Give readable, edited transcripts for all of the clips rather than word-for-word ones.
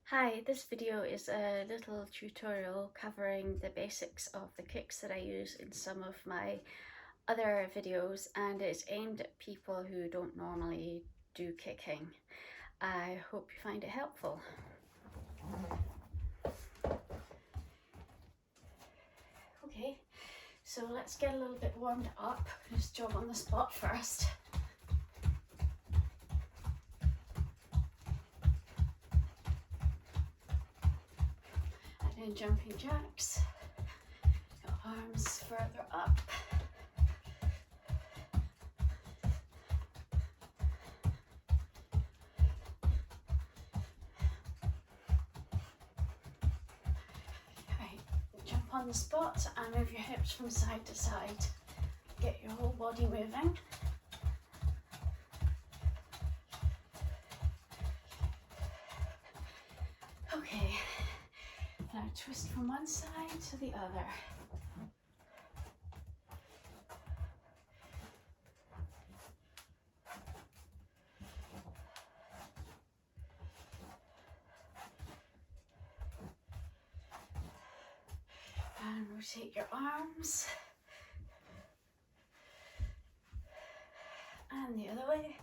Hi, this video is a little tutorial covering the basics of the kicks that I use in some of my other videos, and it's aimed at people who don't normally do kicking. I hope you find it helpful. Okay, so let's get a little bit warmed up. Just jog on the spot first. And then jumping jacks, your arms further up. On the spot and move your hips from side to side. Get your whole body moving. Okay, now twist from one side to the other. And rotate your arms. And the other way.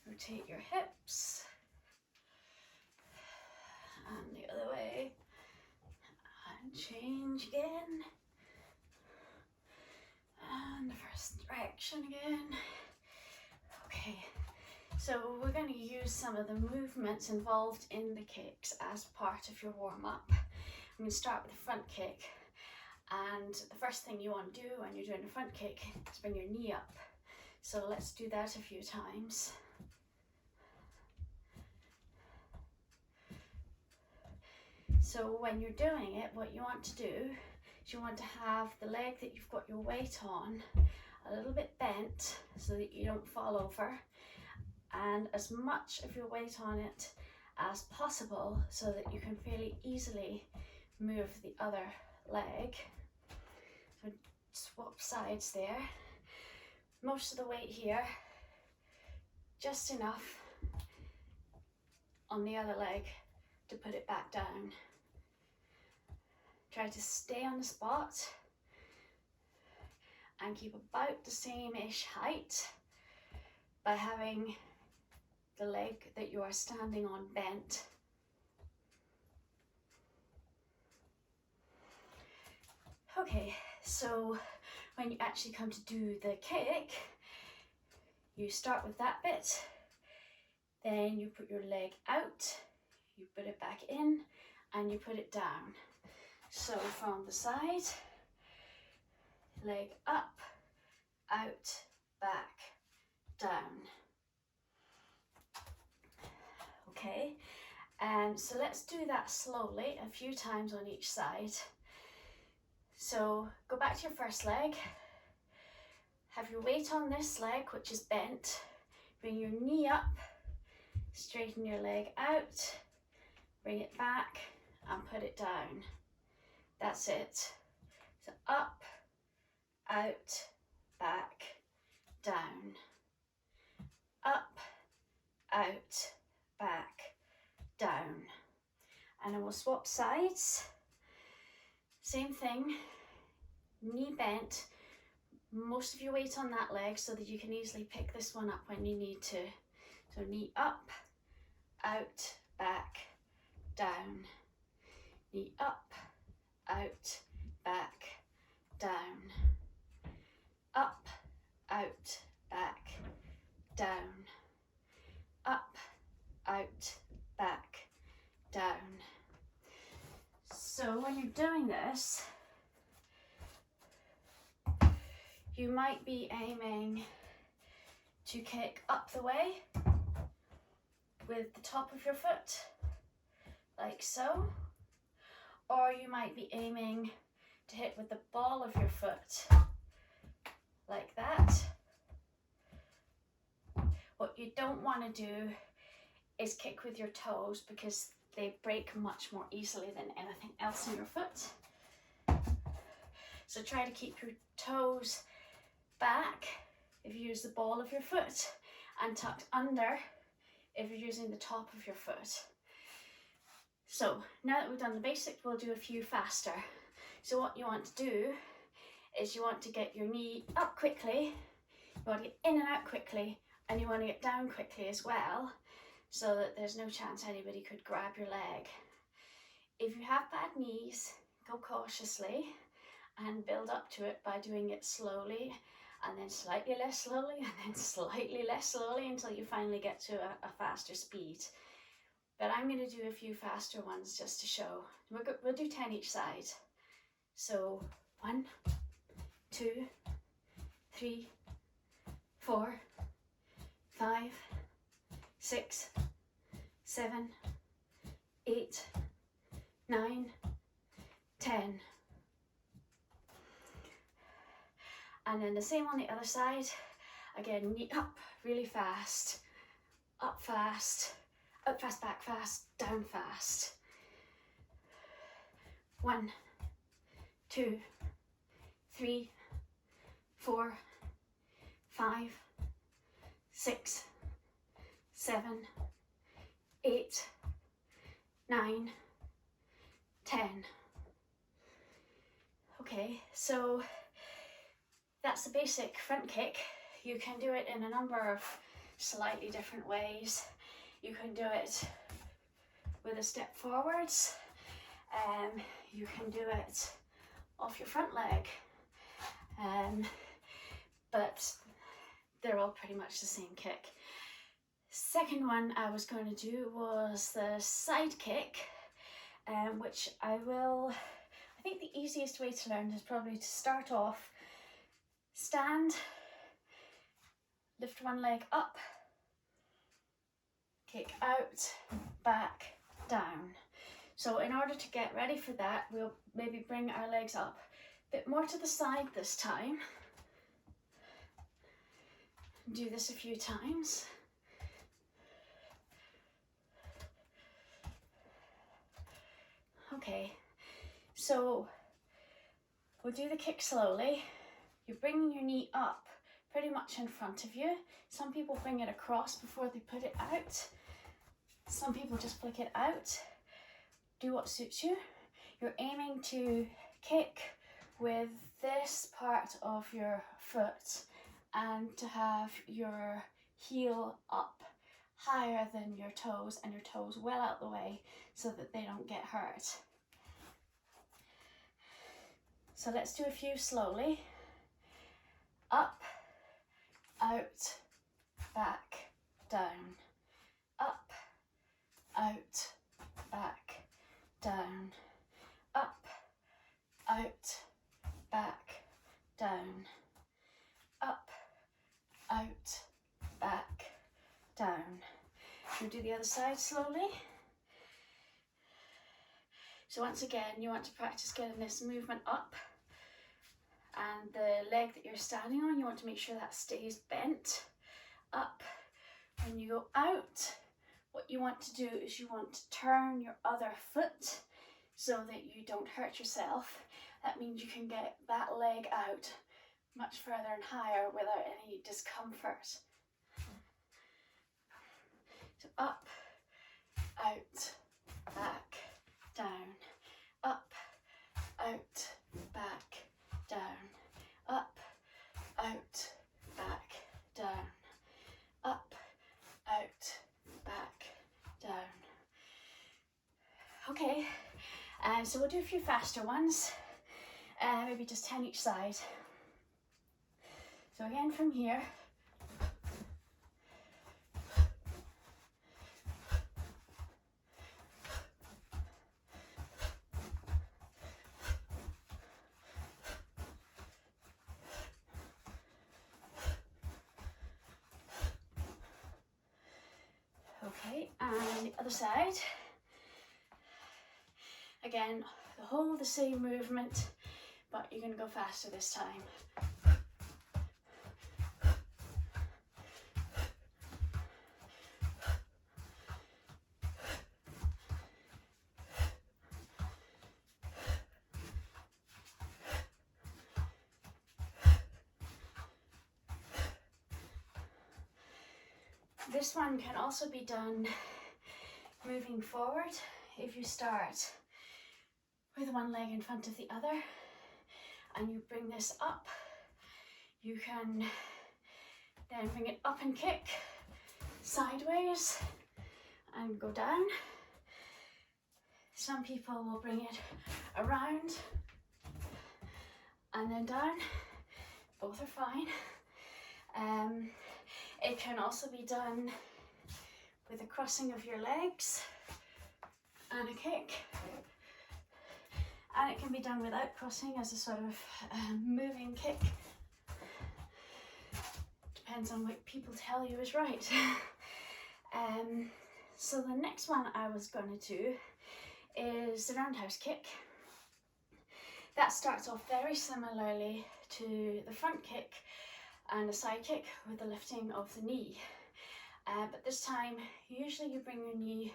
Rotate your hips. And the other way. And change again. And the first direction again. Okay. So we're going to use some of the movements involved in the kicks as part of your warm-up. I'm going to start with the front kick, and the first thing you want to do when you're doing a front kick is bring your knee up. So let's do that a few times. So when you're doing it, what you want to do is you want to have the leg that you've got your weight on a little bit bent so that you don't fall over, and as much of your weight on it as possible so that you can fairly easily move the other leg. So swap sides there. Most of the weight here, just enough on the other leg to put it back down. Try to stay on the spot and keep about the same-ish height by having the leg that you are standing on bent. Okay, so when you actually come to do the kick, you start with that bit, then you put your leg out, you put it back in, and you put it down. So from the side, leg up, out, back, down. Okay, so let's do that slowly, a few times on each side. So go back to your first leg, have your weight on this leg, which is bent, bring your knee up, straighten your leg out, bring it back and put it down. That's it. So up, out, back, down, up, out, back, down. And then we'll swap sides. Same thing, knee bent, most of your weight on that leg so that you can easily pick this one up when you need to. So knee up, out, back, down, knee up, out, back, down, up, out, back, down, up, out, back, down. So when you're doing this, you might be aiming to kick up the way with the top of your foot, like so, or you might be aiming to hit with the ball of your foot, like that. What you don't want to do is kick with your toes because they break much more easily than anything else in your foot. So try to keep your toes back if you use the ball of your foot, and tucked under if you're using the top of your foot. So now that we've done the basic, we'll do a few faster. So what you want to do is you want to get your knee up quickly, you want to get in and out quickly, and you want to get down quickly as well, so that there's no chance anybody could grab your leg. If you have bad knees, go cautiously and build up to it by doing it slowly, and then slightly less slowly, and then slightly less slowly until you finally get to a faster speed. But I'm going to do a few faster ones just to show. We'll do 10 each side. So 1, 2, 3, 4, 5, 6, 7, 8, 9, 10. And then the same on the other side. Again, knee up really fast, up fast, back fast, down fast. 1, 2, 3, 4, 5, 6, 7, 8, 9, 10. Okay, so that's the basic front kick. You can do it in a number of slightly different ways. You can do it with a step forwards. You can do it off your front leg. But they're all pretty much the same kick. Second one I was going to do was the side kick, which I think the easiest way to learn is probably to start off, stand, lift one leg up, kick out, back, down. So in order to get ready for that, we'll maybe bring our legs up a bit more to the side this time. Do this a few times. Okay, so we'll do the kick slowly. You're bringing your knee up pretty much in front of you. Some people bring it across before they put it out. Some people just flick it out. Do what suits you. You're aiming to kick with this part of your foot and to have your heel up higher than your toes and your toes well out the way so that they don't get hurt. So let's do a few slowly. Up, out, back, down. Up, out, back, down. Up, out, back, down. Up, out, back, down. We'll do the other side slowly. So once again, you want to practice getting this movement up, and the leg that you're standing on, you want to make sure that stays bent up. When you go out, what you want to do is you want to turn your other foot so that you don't hurt yourself. That means you can get that leg out much further and higher without any discomfort. So up, out, back, down. Up, out, back, down. Up, out, back, down. Up, out, back, down. Okay, so we'll do a few faster ones, maybe just 10 each side. So again from here. Okay, and the other side. Again, the same movement, but you're going to go faster this time. This one can also be done moving forward. If you start with one leg in front of the other and you bring this up, you can then bring it up and kick sideways and go down. Some people will bring it around and then down. Both are fine. It can also be done with a crossing of your legs and a kick. And it can be done without crossing as a sort of moving kick. Depends on what people tell you is right. So the next one I was going to do is the roundhouse kick. That starts off very similarly to the front kick and the side kick with the lifting of the knee. But this time, usually you bring your knee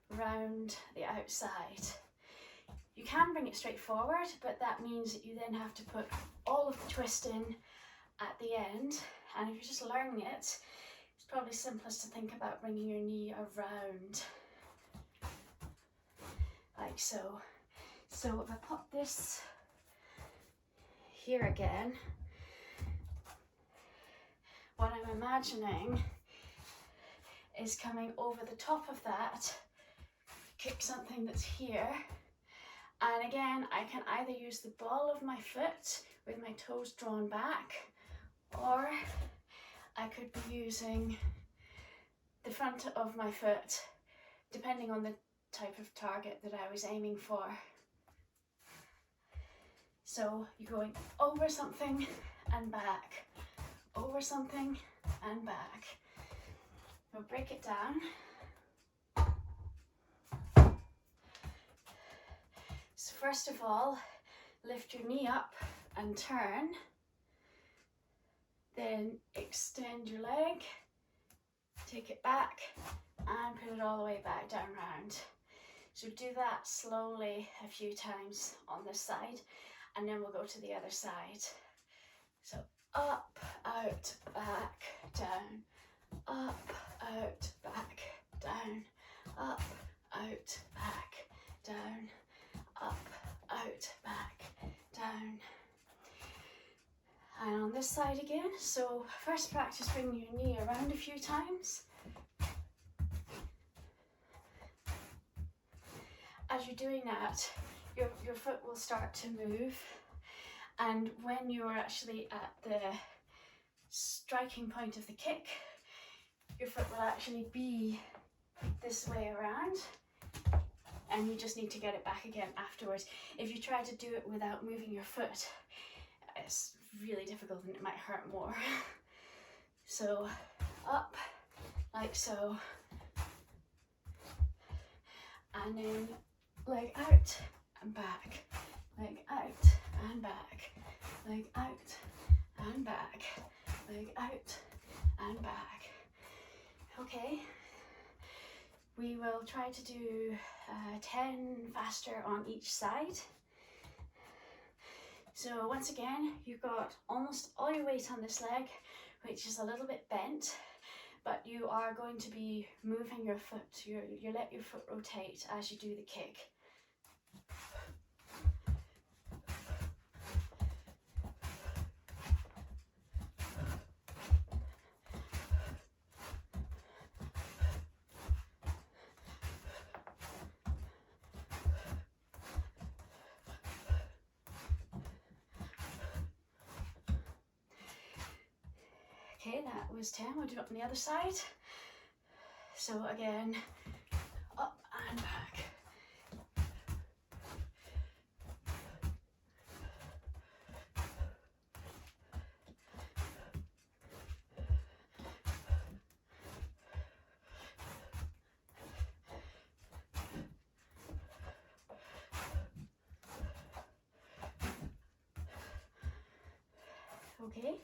round the outside. You can bring it straight forward, but that means that you then have to put all of the twist in at the end. And if you're just learning it, it's probably simplest to think about bringing your knee around, like so. So if I pop this here again, what I'm imagining is coming over the top of that, kick something that's here. And again, I can either use the ball of my foot with my toes drawn back, or I could be using the front of my foot, depending on the type of target that I was aiming for. So you're going over something and back, over something and back. We'll break it down. So first of all, lift your knee up and turn. Then extend your leg, take it back and put it all the way back down round. So do that slowly a few times on this side, and then we'll go to the other side. So up, out, back, down, up, out, back, down, up, out, back, down, up, out, back, down. And on this side again, so first practice bringing your knee around a few times. As you're doing that, your foot will start to move, and when you're actually at the striking point of the kick, your foot will actually be this way around, and you just need to get it back again afterwards. If you try to do it without moving your foot, it's really difficult and it might hurt more. So up, like so, and then leg out and back, leg out and back, leg out and back, leg out and back. Okay, we will try to do 10 faster on each side. So once again, you've got almost all your weight on this leg, which is a little bit bent, but you are going to be moving your foot. You let your foot rotate as you do the kick. Okay, that was 10. We'll do it on the other side. So again, up and back. Okay.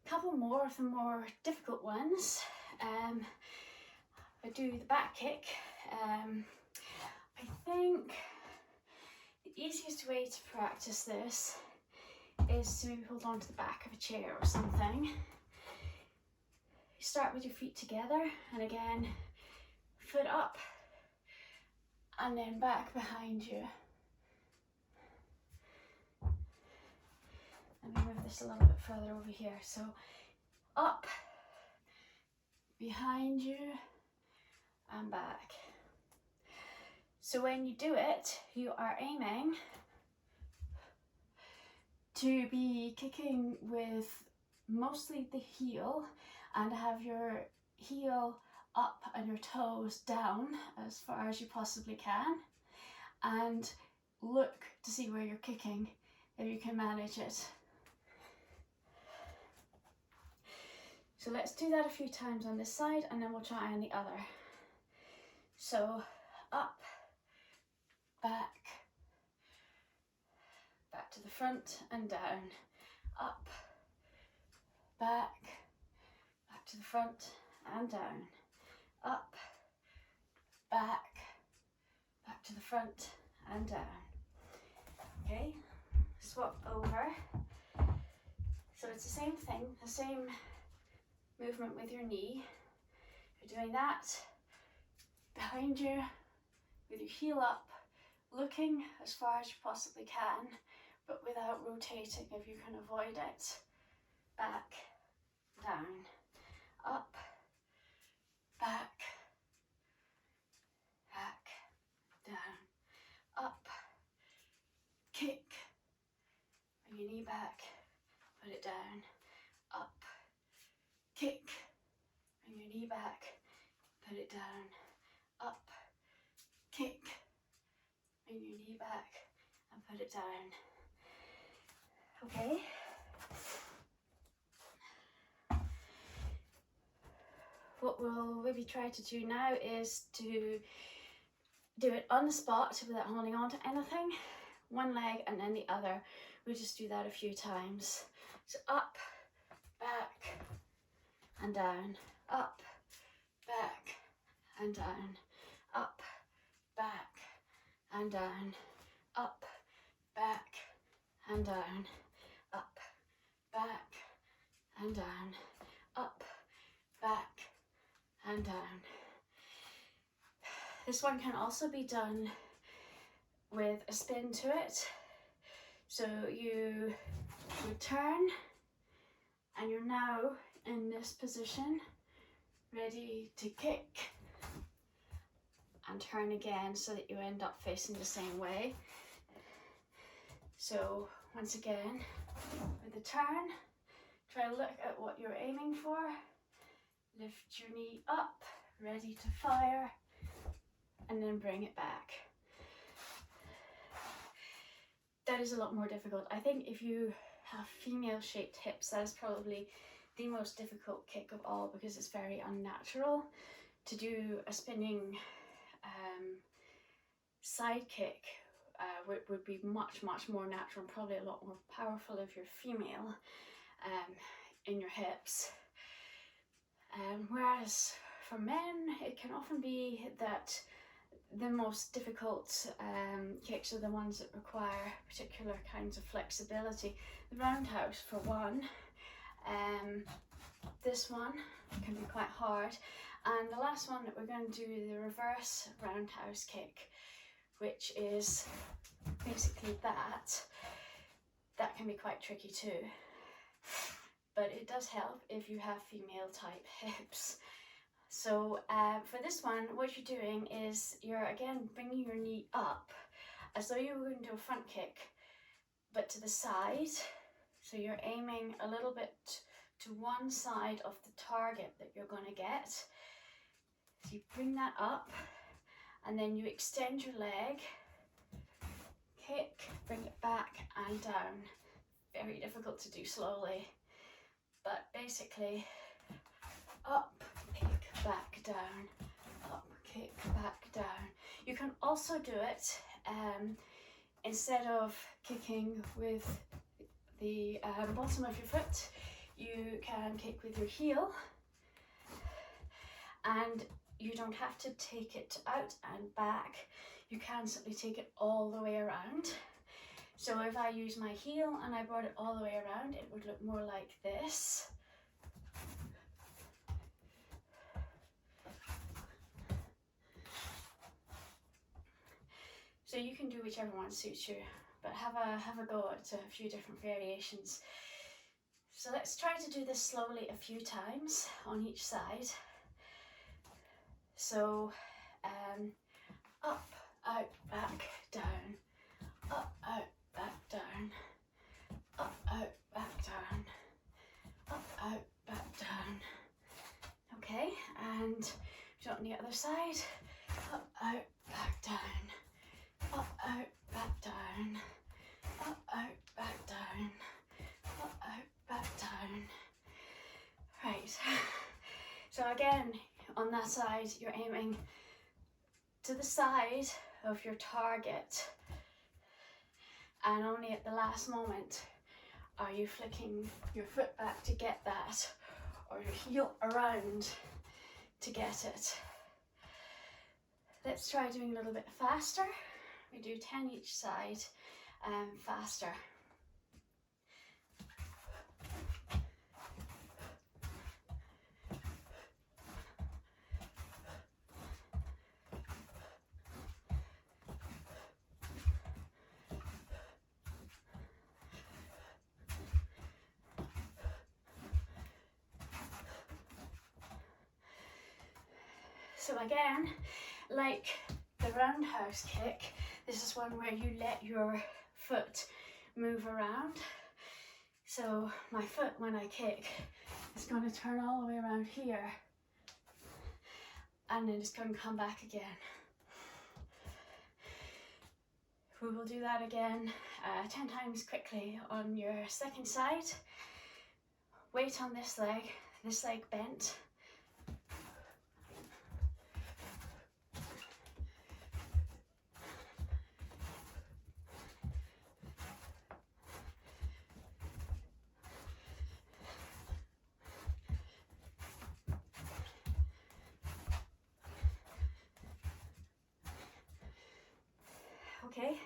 Couple more of the more difficult ones. I do the back kick. I think the easiest way to practice this is to hold on to the back of a chair or something, You start with your feet together, and again, foot up, and then back behind you. Let me move this a little bit further over here. So up, behind you, and back. So when you do it, you are aiming to be kicking with mostly the heel and have your heel up and your toes down as far as you possibly can, and look to see where you're kicking if you can manage it. So let's do that a few times on this side, and then we'll try on the other. So up, back, back to the front and down, up, back, back to the front and down, up, back, back to the front and down. Okay, swap over. So it's the same thing, the same movement with your knee. You're doing that behind you with your heel up, looking as far as you possibly can, but without rotating if you can avoid it. Back, down, up, back, back, down, up, kick, bring your knee back, put it down, up, kick, bring your knee back, put it down, up, kick, bring your knee back and put it down. Okay. What we'll maybe try to do now is to do it on the spot without holding on to anything. One leg and then the other. We'll just do that a few times. So up, back and down, up, back and down, up, back and down, up, back and down, up, back and down, up, back and down. This one can also be done with a spin to it. So you would turn and you're now in this position, ready to kick and turn again so that you end up facing the same way. So once again, with the turn, try to look at what you're aiming for. Lift your knee up, ready to fire, and then bring it back. That is a lot more difficult. I think if you have female shaped hips, that is probably the most difficult kick of all, because it's very unnatural. To do a spinning side kick would be much more natural and probably a lot more powerful if you're female in your hips. Whereas for men, it can often be that the most difficult kicks are the ones that require particular kinds of flexibility. The roundhouse, for one. This one can be quite hard. And the last one that we're going to do is the reverse roundhouse kick, which is basically that. That can be quite tricky too. But it does help if you have female type hips. So for this one, what you're doing is you're again bringing your knee up as though you were going to do a front kick, but to the side. So you're aiming a little bit to one side of the target that you're going to get. So you bring that up and then you extend your leg, kick, bring it back and down. Very difficult to do slowly, but basically up, kick, back, down, up, kick, back, down. You can also do it instead of kicking with the bottom of your foot, you can kick with your heel, and you don't have to take it out and back. You can simply take it all the way around. So if I use my heel and I brought it all the way around, it would look more like this. you can do whichever one suits you, but have a go at a few different variations. So let's try to do this slowly a few times on each side. So up, out, back, down, up, out, back, down, up, out, back, down, up, out, back, down. Okay, and do it on the other side. Up, out, back, down, up, out, back, down, up, out, back, down, up, out, back, down. Right, so again, on that side, you're aiming to the side of your target, and only at the last moment are you flicking your foot back to get that, or your heel around to get it. Let's try doing a little bit faster. We do 10 each side, faster. So again, like the roundhouse kick, this is one where you let your foot move around. So my foot, when I kick, is going to turn all the way around here, and then it's going to come back again. We will do that again 10 times quickly on your second side. Weight on this leg bent. Okay,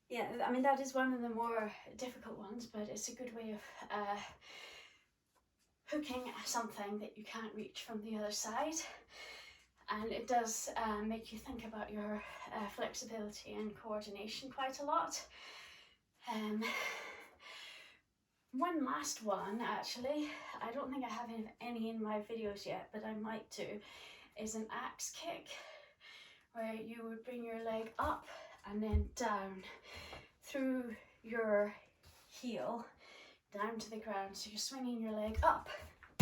yeah, I mean that is one of the more difficult ones, but it's a good way of hooking something that you can't reach from the other side, and it does make you think about your flexibility and coordination quite a lot. One last one, actually, I don't think I have any in my videos yet, but I might do, is an axe kick, where you would bring your leg up and then down through your heel down to the ground. So you're swinging your leg up,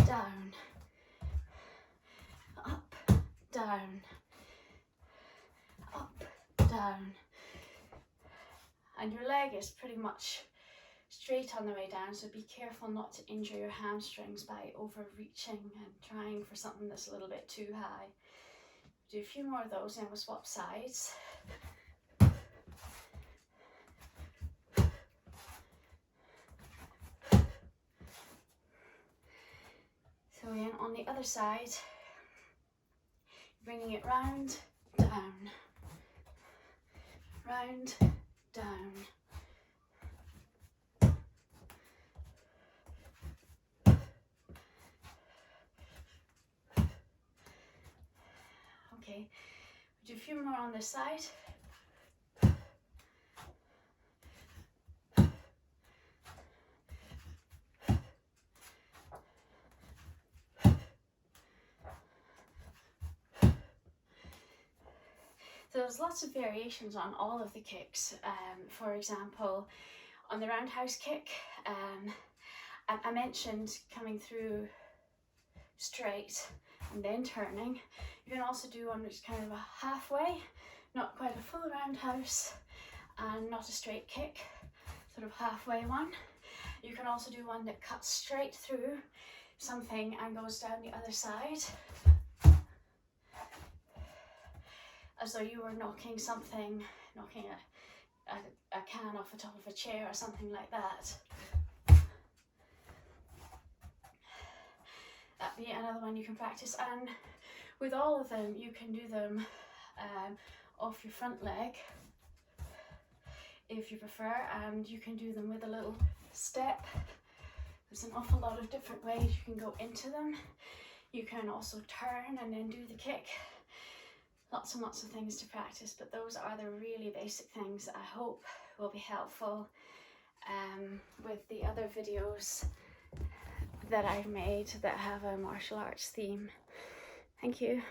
down, up, down, up, down. And your leg is pretty much straight on the way down, so be careful not to injure your hamstrings by overreaching and trying for something that's a little bit too high. Do a few more of those, and we'll swap sides. So again, on the other side, bringing it round, down, round, down. Okay, we'll do a few more on this side. So there's lots of variations on all of the kicks. For example, on the roundhouse kick, I mentioned coming through straight and then turning. You can also do one which is kind of a halfway, not quite a full roundhouse and not a straight kick, sort of halfway one. You can also do one that cuts straight through something and goes down the other side, as though you were knocking a can off the top of a chair or something like that. That'd be another one you can practice, and with all of them you can do them off your front leg if you prefer, and you can do them with a little step. There's an awful lot of different ways you can go into them. You can also turn and then do the kick lots and lots of things to practice, but those are the really basic things that I hope will be helpful with the other videos that I've made that have a martial arts theme. Thank you.